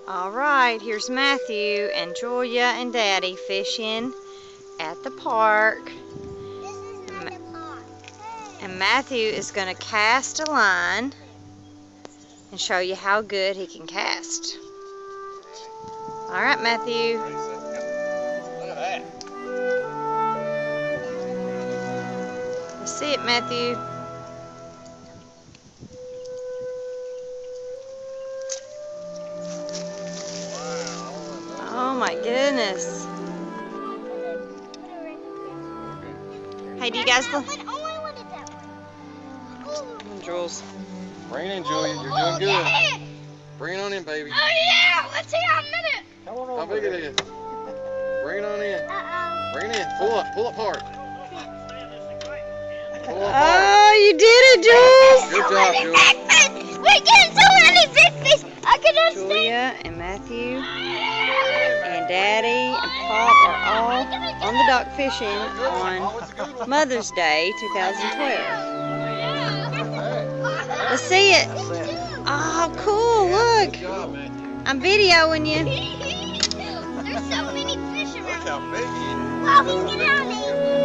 All right, here's Matthew and Julia and Daddy fishing at the park. This is not the park. And Matthew is going to cast a line and show you how good he can cast. All right, Matthew. Look at that. Let's see it, Matthew. Oh my goodness. Hey, do you guys look? Jules. Bring it in, Julia. You're doing good. Bring it on in, baby. Oh yeah, let's see how minute. How big it is. Bring it on in. Bring it in. Pull up hard. Pull up hard. Oh, you did it, Jules. Good job, Julia. We're getting so many big fish. I can understand. Julia and Matthew and Daddy and Pop are all on the dock fishing on Mother's Day 2012. Let's see it. Oh, cool. Look. Good job, man. I'm videoing you. There's so many fish around. Look how big he is. Oh, he's getting out of there.